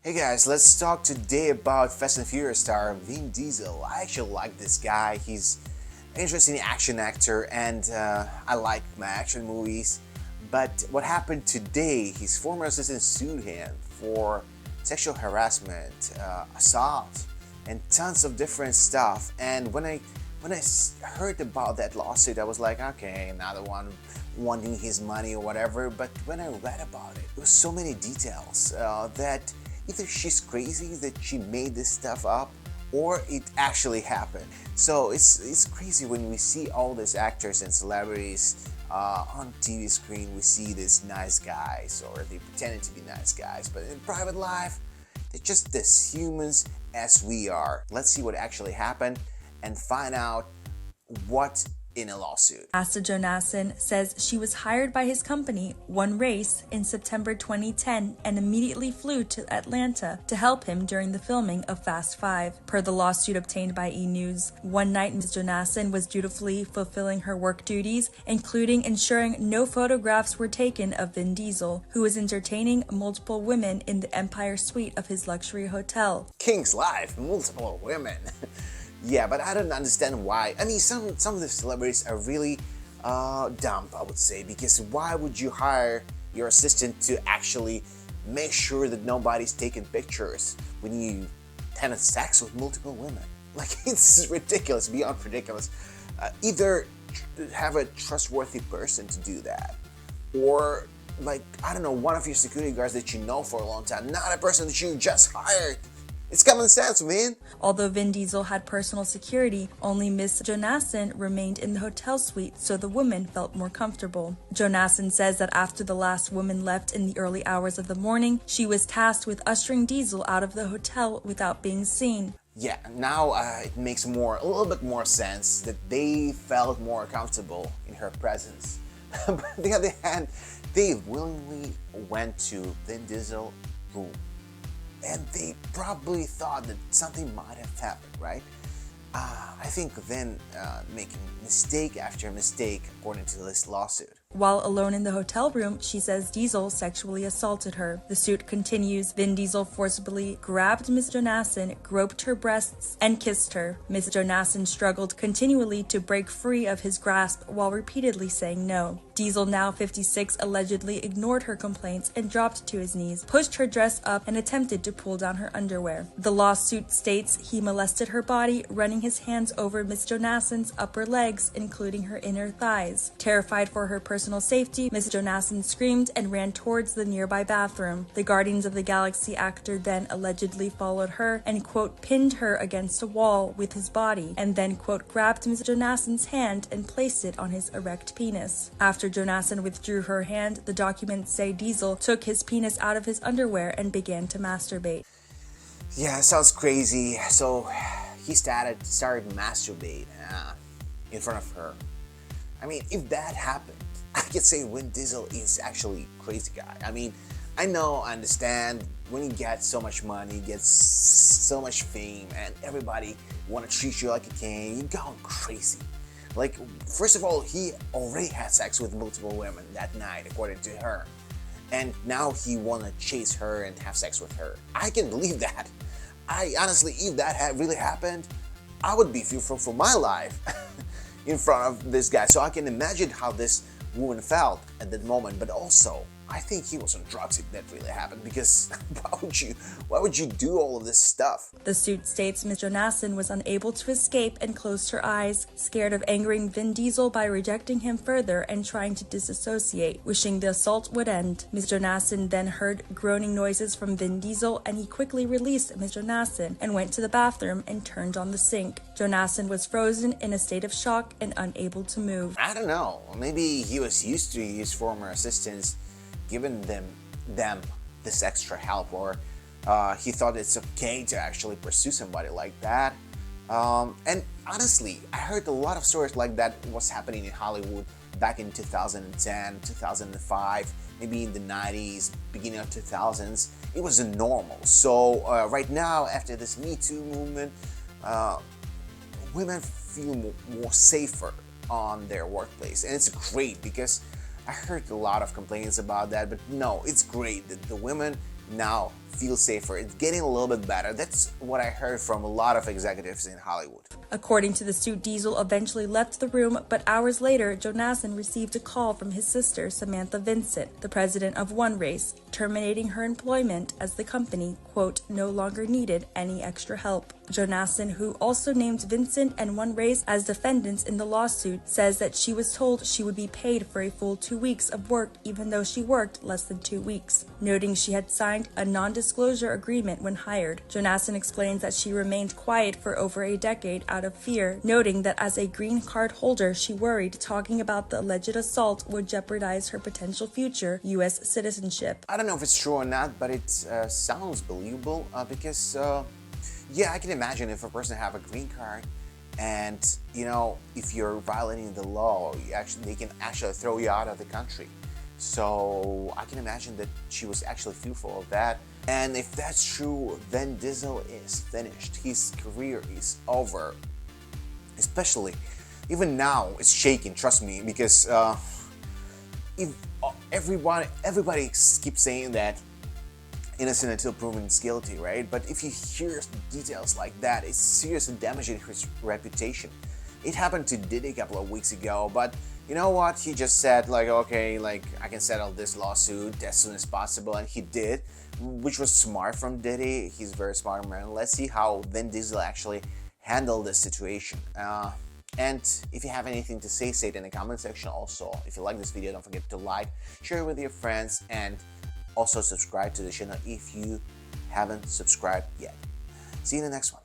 Hey guys, let's talk today about Fast and Furious star Vin Diesel. I actually like this guy. He's an interesting action actor and I like my action movies. But what happened today, his former assistant sued him for sexual harassment, assault, and tons of different stuff. And when I heard about that lawsuit, I was like, okay, another one wanting his money or whatever. But when I read about it, there was so many details that either she's crazy that she made this stuff up or it actually happened. So it's crazy when we see all these actors and celebrities on TV screen. We see these nice guys, or they pretending to be nice guys, but in private life they're just as humans as we are. Let's see what actually happened and find out what in a lawsuit. Asa Jonasson says she was hired by his company, One Race, in September 2010 and immediately flew to Atlanta to help him during the filming of Fast 5. Per the lawsuit obtained by E! News, one night Ms. Jonasson was dutifully fulfilling her work duties, including ensuring no photographs were taken of Vin Diesel, who was entertaining multiple women in the Empire Suite of his luxury hotel. King's life, multiple women. Yeah, but I don't understand why. I mean, some of the celebrities are really dumb, I would say, because why would you hire your assistant to actually make sure that nobody's taking pictures when you have sex with multiple women? Like, it's ridiculous, beyond ridiculous. Either have a trustworthy person to do that, or like, I don't know, one of your security guards that you know for a long time, not a person that you just hired. It's common sense, man. Although Vin Diesel had personal security, only Miss Jonasson remained in the hotel suite so the woman felt more comfortable. Jonasson says that after the last woman left in the early hours of the morning, she was tasked with ushering Diesel out of the hotel without being seen. Yeah, now it makes a little bit more sense that they felt more comfortable in her presence. But on the other hand, they willingly went to Vin Diesel's room. And they probably thought that something might have happened, right? I think then making mistake after mistake according to this lawsuit. While alone in the hotel room, she says Diesel sexually assaulted her. The suit continues. Vin Diesel forcibly grabbed Ms. Jonasson, groped her breasts, and kissed her. Ms. Jonasson struggled continually to break free of his grasp while repeatedly saying no. Diesel, now 56, allegedly ignored her complaints and dropped to his knees, pushed her dress up, and attempted to pull down her underwear. The lawsuit states he molested her body, running his hands over Ms. Jonasson's upper legs, including her inner thighs. Terrified for her personal safety, Ms. Jonasson screamed and ran towards the nearby bathroom. The Guardians of the Galaxy actor then allegedly followed her and, quote, pinned her against a wall with his body, and then, quote, grabbed Ms. Jonasson's hand and placed it on his erect penis. After Jonasson withdrew her hand, the documents say Diesel took his penis out of his underwear and began to masturbate. Yeah, it sounds crazy. So he started masturbate in front of her. I mean, if that happened, I could say Vin Diesel is actually a crazy guy. I mean, I understand when you get so much money, gets so much fame, and everybody want to treat you like a king, you go crazy. Like, first of all, he already had sex with multiple women that night, according to her. And now he want to chase her and have sex with her. I can believe that. I honestly, if that really happened, I would be fearful for my life in front of this guy. So I can imagine how this woman felt at that moment. But also, I think he was on drugs if that really happened, because why would you do all of this stuff? The suit states Ms. Jonasson was unable to escape and closed her eyes, scared of angering Vin Diesel by rejecting him further and trying to disassociate, wishing the assault would end. Ms. Jonasson then heard groaning noises from Vin Diesel, and he quickly released Ms. Jonasson and went to the bathroom and turned on the sink. Jonasson was frozen in a state of shock and unable to move. I don't know, maybe he was used to his former assistants giving them this extra help, or he thought it's okay to actually pursue somebody like that. And honestly, I heard a lot of stories like that was happening in Hollywood back in 2010, 2005, maybe in the 90s, beginning of 2000s. It was normal. So right now, after this Me Too movement, women feel more safer on their workplace, and it's great, because I heard a lot of complaints about that. But no, it's great that the women now feel safer. It's getting a little bit better. That's what I heard from a lot of executives in Hollywood. According to the suit, Diesel eventually left the room, but hours later, Jonasson received a call from his sister, Samantha Vincent, the president of One Race, terminating her employment as the company, quote, no longer needed any extra help. Jonasson, who also named Vincent and One Race as defendants in the lawsuit, says that she was told she would be paid for a full 2 weeks of work even though she worked less than 2 weeks, noting she had signed a non-disclosure agreement when hired. Jonasson explains that she remained quiet for over a decade out of fear, noting that as a green card holder, she worried talking about the alleged assault would jeopardize her potential future U.S. citizenship. I don't know if it's true or not, but it sounds believable because yeah, I can imagine if a person have a green card and, you know, if you're violating the law, they can actually throw you out of the country. So I can imagine that she was actually fearful of that. And if that's true, then Diesel is finished. His career is over. Especially, even now, it's shaking, trust me, because if everybody keeps saying that innocent until proven guilty, right? But if you hear details like that, it's seriously damaging his reputation. It happened to Diddy a couple of weeks ago, but you know what? He just said like, okay, like I can settle this lawsuit as soon as possible, and he did, which was smart from Diddy. He's a very smart man. Let's see how Vin Diesel actually handled this situation. And if you have anything to say it in the comment section. Also, if you like this video, don't forget to like, share it with your friends, and also subscribe to the channel if you haven't subscribed yet. See you in the next one.